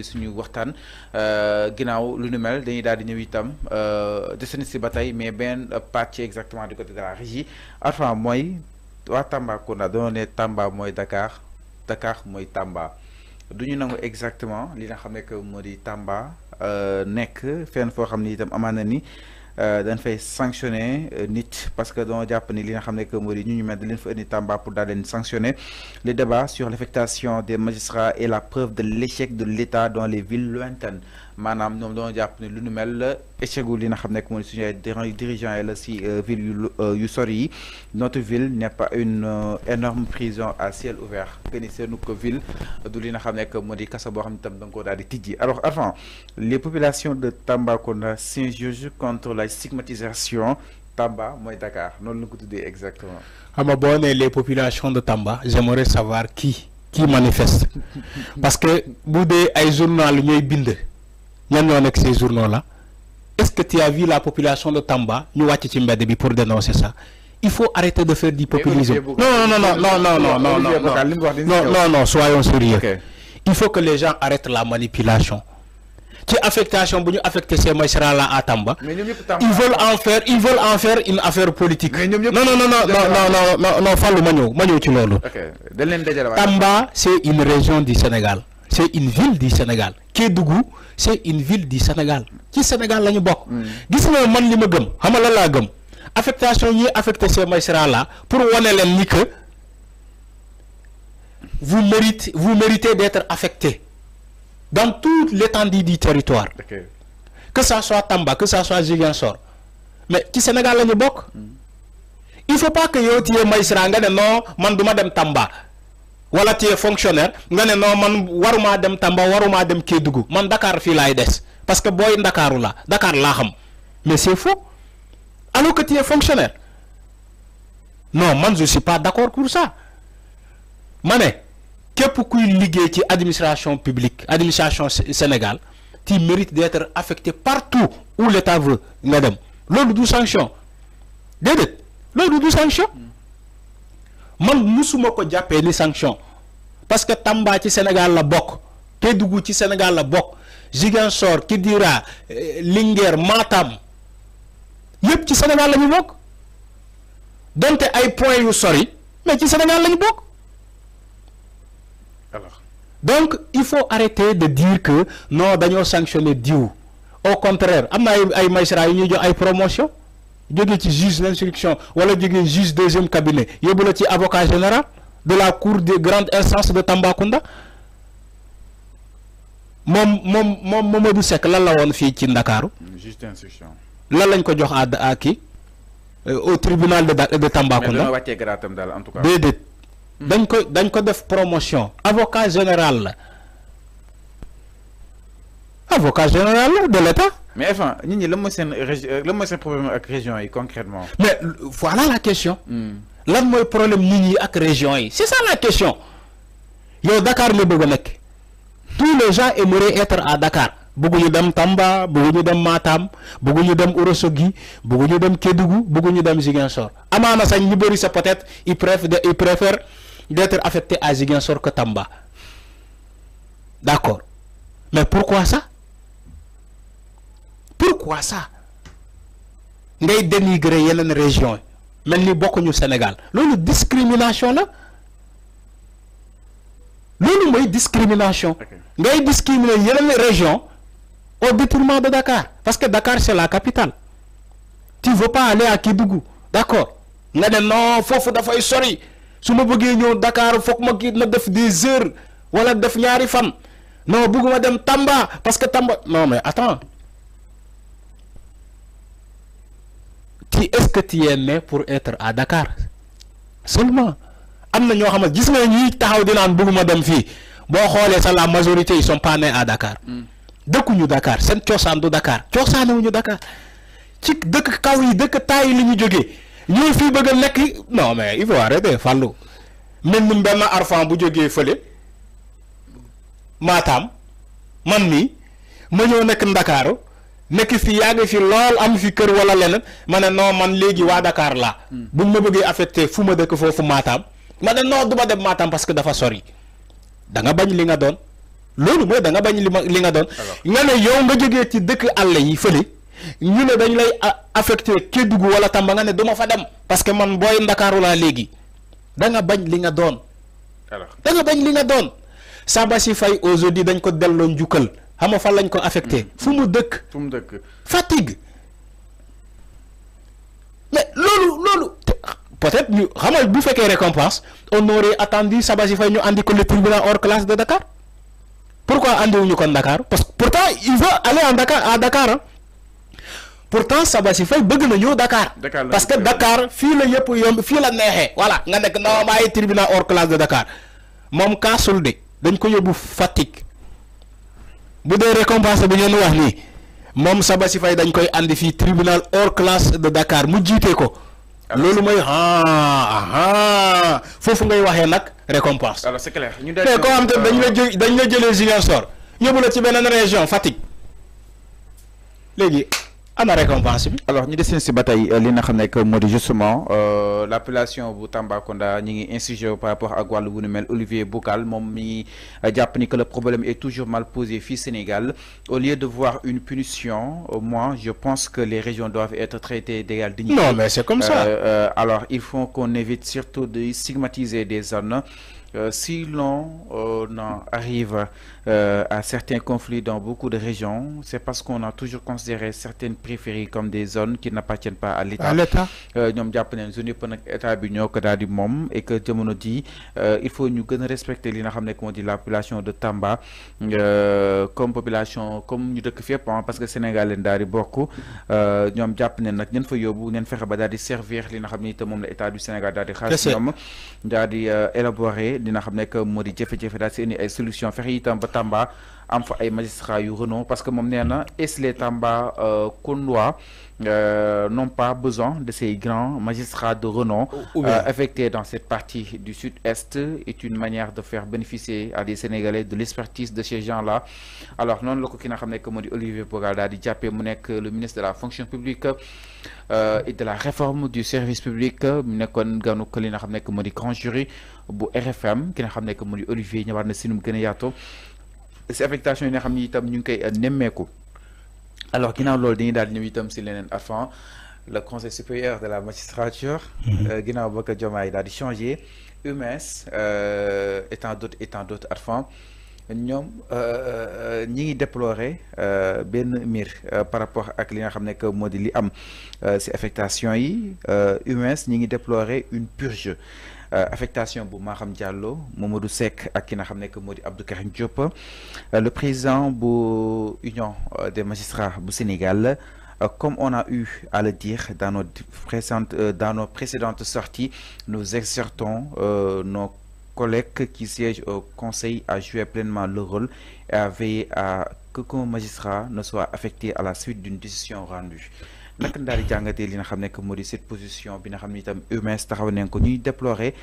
suñu waxtaan ginnaaw lu nu mel dañuy daal di ñëw itam desandi si ba tey mais benn pàcc exactement du côté de la régie Arfan mooy waa Tambacounda dañoo ne Tamba mooy Dakar Dakar mooy Tamba du ñu nangu exactement li nga xam ne que moo di Tamba nekk fenn foo xam ni itam amaana ni dañ fay sanctionner nit parce que dañoo jàpp ni li nga xam ne que moo di ñu mel di leen fa indi Tamba pour daal leen sanctionner les débats sur l'affectation des magistrats et la preuve de l'échec de l'État dans les villes lointaines maanaam ñoom dañoo jàpp ni lu nu mel la échec gu li nga xam ne que moo di suñu dirigeants yi la si ville yu sori yi notre ville n'est pas une énorme prison à ciel ouvert que ni seenu ko ville du li nga xam ne que moo di kasa boo xam ne itam da nga koo daal di tijji alors avant les populations de Tambacounda s'insurgent contre la stigmatisation Tamba mooy Dakar noonu la ko tuddee exactement. xam nga boo nee les populations de Tamba j'aimerais savoir qui manifeste parce que bu dee ay journal ñooy bind ñan ñoo nekk ces journaux là est-ce que tu as vu la population de Tamba ñu wàcc ci mbedd bi pour dénoncer ça il faut arrêter de faire du populisme. Non, soyons sérieux. Okay. Il faut que les gens arrêtent la manipulation. Qui affectation bu ñu affecter ces magistrats là à Tamba. Ils veulent en faire une affaire politique. Non, fallu ma ñëw ci loolu. Tamba c'est une région du Sénégal. C'est une ville du Sénégal. Kédougou c'est une ville du Sénégal. Ci Sénégal lañu bokk. Gis nga man li ma gëm xam nga la laa gëm. Affectation yi affecté ces magistrats là pour wane leen ni que vous méritez d'être affecté dans toute l'étendue du territoire. Okay. Que ça soit Tamba, que ça soit Ziguinchor. Mais ci Sénégal lañu bokk. Il faut pas que yow tu es magistrat nga ne non man duma dem Tamba. Wala tu es fonctionnaire nga ne non man waruma dem Tamba waruma dem Kédougou man Dakar fii laay des parce que booy Ndakaaru la Dakar laa xam mais c'est faux alors que tu es fonctionnaire. Non man je suis pas d'accord pour ça ma ne képp kuy liggéey ci administration publique administration Sénégal tu mérites d'être affecté partout où l'État veut nga dem loolu du sanction déedéet loolu du sanction. Man musuma ko jàppee ni sanction parce que Tamba ci Sénégal la bokk Kédougou ci Sénégal la bokk Ziguinchor Kidira Linguère Matam yëpp ci Sénégal la ñu bokk donte ay points yu sori mais ci Sénégal la ñu bokk. Alors donc il faut arrêter de dire que non dañoo sanctionner diw au contraire am na ay magistrats yu ñuy jox ay promotion jóge ci juge d'instruction wala jóge juge deuxième cabinet yóbbu la ci avocat général de la cour de grande instance de Tambacounda moom Mamadou Seck lan la woon fii ci Ndakaaru juge d'instruction lan lañ ko jox à kii au tribunal de Tambacounda en tout cas déedéet dañ ko def promotion avocat général la avocat général de l'État. Mais enfin, le problème avec la région concrètement. Mais voilà la question. Là, le problème avec la région. C'est ça la question. Yo Dakar le bëgg. Tous les gens aimeraient être à Dakar. Bëgguñu dem Tamba, bëgguñu dem Matam, bëgguñu dem Ourossogui, bëgguñu dem Kédougou, bëgguñu dem Ziguinchor. Amana sañ ñu bari sa peut-être ils préfèrent d'être affectés à Ziguinchor que Tamba. D'accord. Mais pourquoi ça? Pourquoi ça? Ngay dénigrer yeneen région mel ni bokkuñu Sénégal loolu discrimination la loolu mooy discrimination. Ngay discriminer yeneen région au détriment de Dakar parce que Dakar c'est la capitale. Tu veux pas aller à Kédougou, d'accord nga ne non foofu dafay sori su ma bëggee ñëw Dakar foog ma kii na def des heures wala def ñaari fan non bëgguma dem Tamba parce que Tamba non mais attends. Est-ce que tu es né pour être à Dakar seulement am na ñoo xam ne gis nga ñi taxaw di naan bëgguma dem fii boo xoolee sax la majorité ils sont pas nés à Dakar dëkkuñu Dakar seen cosaan du Dakar cosaanewuñu Dakar ci dëkk kaw yi dëkk taay yi li ñu jógee ñooy fii bëgg a nekk non mais il faut arrêter Fallou mel ni benn Arfan bu jógee fële Matam man nii ma ñëw nekk Ndakaaru nekk fi yaa ngi fi lool am fi kër wala leneen ma ne non man léegi waa Dakar laa buñ ma bëggee affecté fu ma dëkk foofu Matam ma ne non du ma dem Matam parce que dafa sori da nga bañ li nga doon loolu mooy da nga bañ li nga doon. nga ne yow nga jógee ci dëkk àll yi fële ñu ne dañ lay affecté Kédougou wala Tamba nga ne duma fa dem parce que man booy Ndakaaru laa léegi da nga bañ li nga doon. da nga bañ li nga doon. Sabassi Faye aujourd'hui dañ ko delloo njukkal xam nga fan lañ ko affecté. fu mu dëkk. Fatigue. mais loolu peut-être ñu xam nga bu fekkee récompense on aurait attendu Sabassi Faye ñu andi ko le tribunal hors classe de Dakar. Pourquoi andiwuñu ko Dakar parce que pourtant il veut aller à Dakar hein. Pourtant Sabassi Faye bëgg na ñëw Dakar. Parce que Dakar fii la yëpp yomb fii la neexee voilà nga nekk non maay tribunal hors classe de Dakar moom kaasul de dañ ko yóbbu Fatick bu dee récompense bi ngeen wax nii moom Sabassi Faye dañ koy andi fii tribunal hors classe de Dakar mu jiite ko. loolu mooy foofu ngay waxee nag récompense. Alors c'est clair ñu mais koo xam te dañ la jëlee Ziguinchor yóbbu la ci beneen région Fatick léegi ana récompense bi. alors ñu deseen si ba tey li nga xam ne que moo di justement l'appellation bu Tambacounda ñi ngi insurgé par rapport ak wàllu bu nu mel Olivier Boucal moom mi jàpp ni que le problème est toujours mal posé fii Sénégal au lieu de voir une punition moi je pense que les régions doivent être traitées d'égale dignité. Non mais c'est comme ça. Alors il faut qu'on évite surtout de stigmatiser des zones. Si l'on arrive à certains conflits dans beaucoup de régions, c'est parce qu'on a toujours considéré certaines périphéries comme des zones qui n'appartiennent pas à l'État. Ñoom jàpp nañ zone yëpp nag état bi ñoo ko daal di moom et que jamono ji il faut ñu gën a respecter li nga xam ne moo di la population de Tamba comme population comme ñu dëkk fépp parce que Sénégal leen daal di bokk ñoom jàpp nañ nag ñen fa yóbbu ñen fexe ba daal di servir li nga xam ne itam moom la état du Sénégal daal di xaas ñoom daal di élaborer dina xam ne que moo di jafe-jafe daal si indi ay solution fexe itam ba Tamba am fa ay magistrats yu renom parce que moom nee na les Tamba Kondois n'ont pas besoin de ces grands magistrats de renom affectés dans cette partie du sud-est est une manière de faire bénéficier à des Sénégalais de l'expertise de ces gens-là. Alors noonu la ko ki nga xam ne que moo di Olivier Boucal daal di jàppee mu nekk le ministre de la fonction publique et de la réforme du service public mu nekkoon ganu ko li nga xam ne que moo di grand jury bu RFM ki nga xam ne que moo di Olivier ñëwaat na si nu mu gën a yaatoo si affectation yi nga xam ni itam ñu ngi koy nemmeeku. Alors ginnaaw loolu dañuy daal di ñëw itam si leneen avant le conseil supérieur de la magistrature ginnaaw ba ko Diomaye daal di changé UMS et tant d'autres avant ñoom ñi ngi déplorer benn mbir par rapport ak li nga xam ne que moo di li am si affectation yi UMS ñi ngi déplorer une purge affectation bu Maham Diallo Mamadou Seck ak ki nga xam ne que moo di Abdou Karim Diop le président bu Union des magistrats bu Sénégal comme on a eu à le dire dans nos précédentes sorties nous exhortons nos collègues qui siègent au conseil à jouer pleinement leur rôle et à veiller à qu'aucun magistrat ne soit affecté à la suite d'une décision rendue. naka daal di jàngatee li nga xam ne que moo di cette position bi nga xam ne itam UMS taxaw nañ ko ñuy déplorer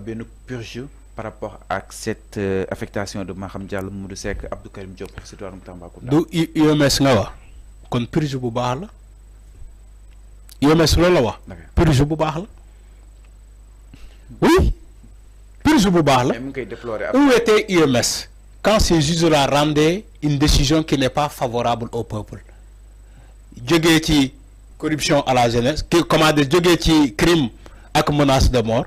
benn purge par rapport ak cette affectation de Maham Diallo Mamadou Seck Abdou Karim Diop si diwaanu Tambacounda. du UMS nga wax kon purge bu baax la UMS loolu la wax. purge bu baax la oui purge bu baax la. mu ngi koy déplorer. Où était UMS quand ces juges-là rendaient une décision qui n'est pas favorable au peuple jógee ci corruption à la jeunesse comment dire jógee ci crime ak menace de mort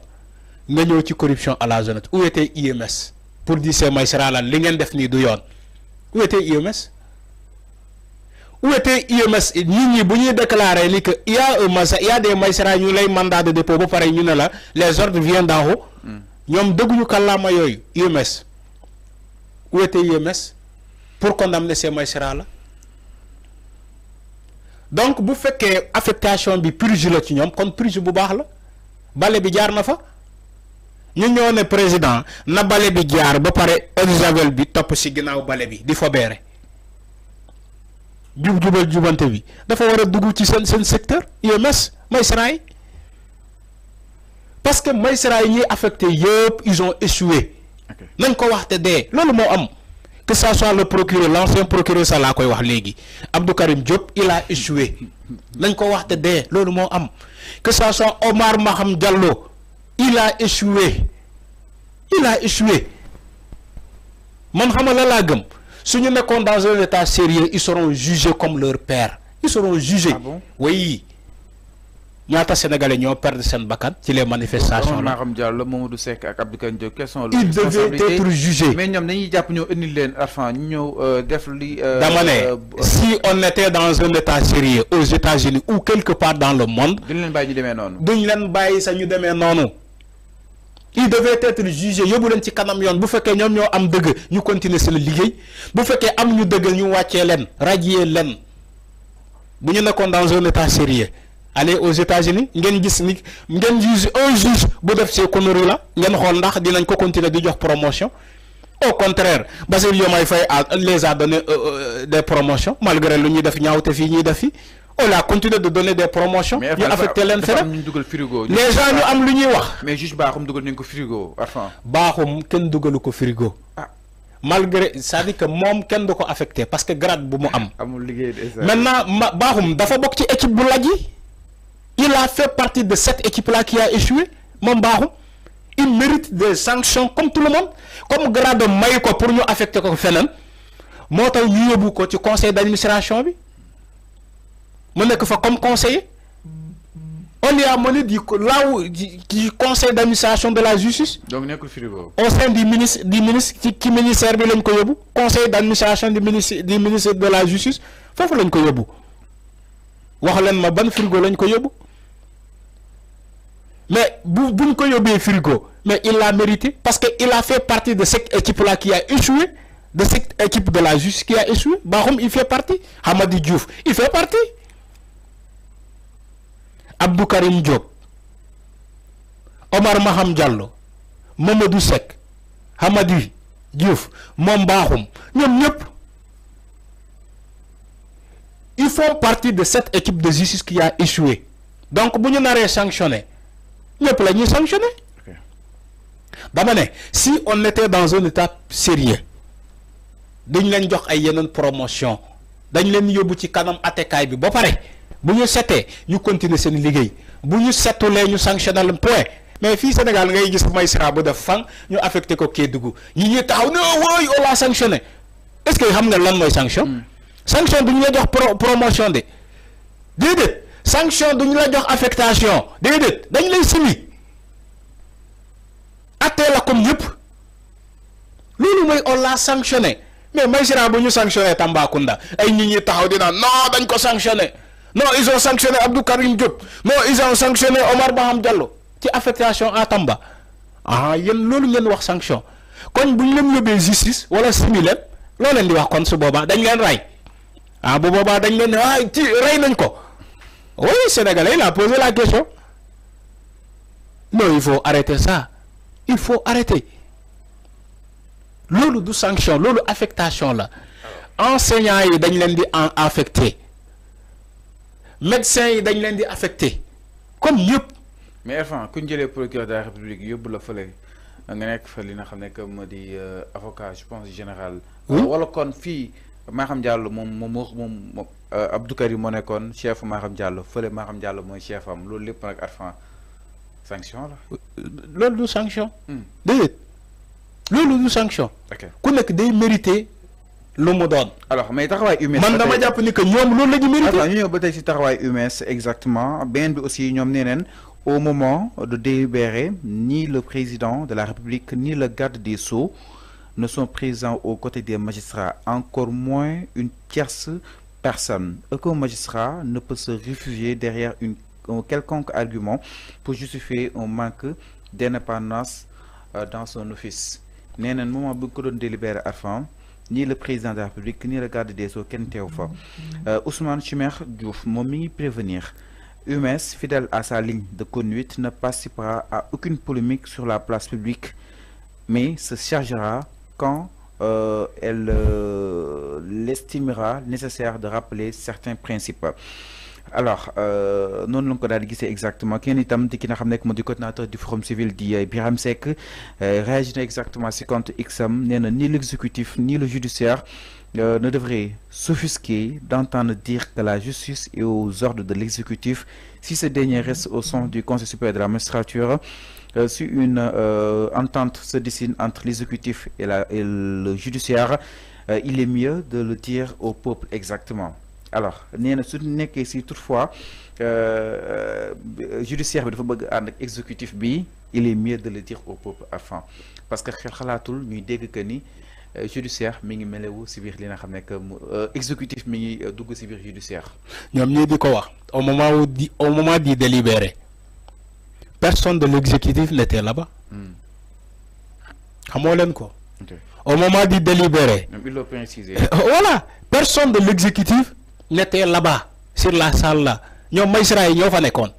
nga ñëw ci corruption à la jeunesse où était UMS pour dire ces magistrats là li ngeen def nii du yoon où était UMS où était UMS nit ñi bu ñuy déclarer ni que il y a des magistrats ñu lay mandat de dépôt ba pare ñu ne la les ordres viennent d'en haut ñoom dëgguñu kàllaama yooyu UMS où était UMS pour condamner ces magistrats là. Donc bu fekkee affectation bi purge la ci ñoom kon purge bu baax la bale bi jaar na fa ñu ñoo ne président na bale bi jaar ba pare eau de javel bi topp si ginnaaw bale bi di fobeere jubante bi dafa war a dugg ci seen secteur UMS magistrat yi parce que magistrat yi ñuy affecté yëpp ils ont échoué nañ ko wax te dee loolu moo am. Que ça soit le procureur l'ancien procureur ça laa koy wax léegi Abdou Karim Diop il a échoué nañ ko wax te dee loolu moo am que ça soit Omar Maham Diallo il a échoué man xam nga la laa gëm Si nous sommes dans un état sérieux, ils seront jugés comme leur père. Ils seront jugés. Ah bon? Oui. Ñaata Sénégalais ñoo perdre seen bakkan ci les manifestations là. Ils devaient être jugés. Mais ñoom dañuy jàpp ñoo indi leen arfan ñëw def li. Dama ne si on était dans un état sérieux aux États-Unis ou quelque part dans le monde. duñ leen bàyyi ñu demee noonu. duñ leen bàyyi sa ñu demee noonu. Ils devaient être jugés yóbbu leen ci kanam yoon bu fekkee ñoom ñoo am dëgg ñu continuer seen liggéey bu fekkee am ñu dëgg ñu wàccee leen radier leen bu ñu nekkoon dans un état sérieux aller aux États-Unis ngeen gis ni ngeen juge un juge bu def ces conneries là ngeen xool ndax dinañ ko continuer di jox promotion. Au contraire Bassirou Diomaye Faye les a donné des promotions malgré lu ñuy def ñaawte fii ñuy def fii on a continué de donner des promotions. ñu affecté leen feneen les gens ñu am lu ñuy wax. mais juge Bakhoum dugal nañ ko frigo arfan. Bakhoum kenn dugalu ko frigo. Malgré c'est-à-dire que moom kenn du ko affecté parce que grade bu mu am. amul liggéey maintenant Bakhoum dafa bokk ci équipe bu laaj yi. Il a fait partie de cette équipe-là qui a échoué. Mon Bakhoum, il mérite des sanctions comme tout le monde. Comme grade Maïko pour nous affecter comme phénomène. Moi, je suis au conseil d'administration. Je suis comme conseiller. On est à monnaie du conseil d'administration de la justice. Donc, frigo. Au sein du ministère qui ministère de conseil d'administration du ministère de la justice. Il faut que vous wax leen ma ban frigo lañ ko yóbbu mais buñ ko yóbbee frigo mais il l'a mérité parce que il a fait partie de cette équipe là qui a échoué de cette équipe de la justice qui a échoué. Bakhoum il fait partie. Hamadi Diouf il fait partie. Abdou Karim Diop Omar Maham Diallo Mamadou Seck Hamadi Diouf moom Bakhoum ñoom ñëpp ils font partie de cette équipe de justice qui a échoué. Donc, si nous avons sanctionné, nous pouvons sanctionner. Si on était dans un état sérieux, nous avons fait une promotion, nous avons fait kanam atekaay bi ba pare bu ñu sété ñu continuer seen liggéey bu ñu sétulé ñu sanctionner le point mais fi Sénégal ngay gis may sira bu def fan ñu affecté ko Kédougou ñi taxaw ne woy on l'a sanctionné. Est-ce que xam nga lan moy sanction? Sanction duñ la jox promotion de déedéet sanction duñ la jox affectation déedéet dañ lay simi attee la comme ñëpp loolu mooy on l'a sanctionné mais magistrat bu ñu sanctionné Tambacounda ay nit ñi taxaw di naan non dañ ko sanctionné non ils ont sanctionné Abdou Karim Diop non ils ont sanctionné Omar Maham Diallo ci affectation à Tamba yéen loolu ngeen wax sanction kon bu ñu leen yóbbee justice wala simi leen loo leen di wax kon su boobaa dañ leen ray bu boobaa dañ leen ci rey nañ ko. Oui, Sénégalais, il a posé la question. Non, il faut arrêter ça. Il faut arrêter. Lolo de sanction, lolo affectation là. Enseignants, ils dañ leen di affecté. Médecins, ils dañ leen di affecté. Comme ñëpp. Mais enfin, quand jëlee procureur de la République yóbbu la fële nga nekk fa li nga xam ne que moo di avocat je pense général. wala kon fii Maham Diallo moom Abdou Karim moo nekkoon chef Maham Diallo fële Maham Diallo mooy chef am loolu lépp nag arfan sanction la. loolu du sanction. déedéet loolu du sanction. ok ku nekk day mérité lu mu doon. alors mais taxawaay UMS. man dama jàpp ni que ñoom loolu la ñu mérité. ñu ñëw ba tey ci taxawaay UMS exactement beneen bi aussi ñoom nee neen au moment de délibérer ni le président de la République ni le garde des Sceaux ne sont présents aux côtés des magistrats, encore moins une tierce personne. Aucun magistrat ne peut se réfugier derrière un quelconque argument pour justifier un manque d'indépendance dans son office. N'est un moment beaucoup de délibérer Arfan, ni le président de la République, ni le garde des Sceaux, Ken Teofa. Ousmane Chimère Diouf m'a mis prévenir. UMS, fidèle à sa ligne de conduite, ne participera à aucune polémique sur la place publique, mais se chargera quand elle l'estimera nécessaire de rappeler certains principes. Alors, non l'on peut dire exactement qui est itam di ki nga xam nekk moo di coordinateur du Forum Civil di Birame Seck réagit exactement si compte Xam nee na ni l'exécutif ni le judiciaire ne devraient s'offusquer d'entendre dire que la justice est aux ordres de l'exécutif si ce dernier reste au sein du Conseil supérieur de la magistrature. Si une entente se dessine entre l'exécutif et le judiciaire, il est mieux de le dire au peuple exactement. Alors nee na su nekkee si toutefois judiciaire bi dafa bëgg ànd ak exécutif bi il est mieux de le dire au peuple afin parce que xel xalaatul ñuy dégg que ni judiciaire mi ngi melewu si biir li nga xam ne que exécutif mi ngi dugg si biir judiciaire. ñoom ñii di ko wax au moment du délibéré personne de l'exécutif n'était là-bas. xamoo leen ko. Au moment du délibéré. Il l'a précisé. Voilà, personne de l'exécutif n'était là-bas sur la salle là. Ñoom magistrat yi ñoo fa nekkoon.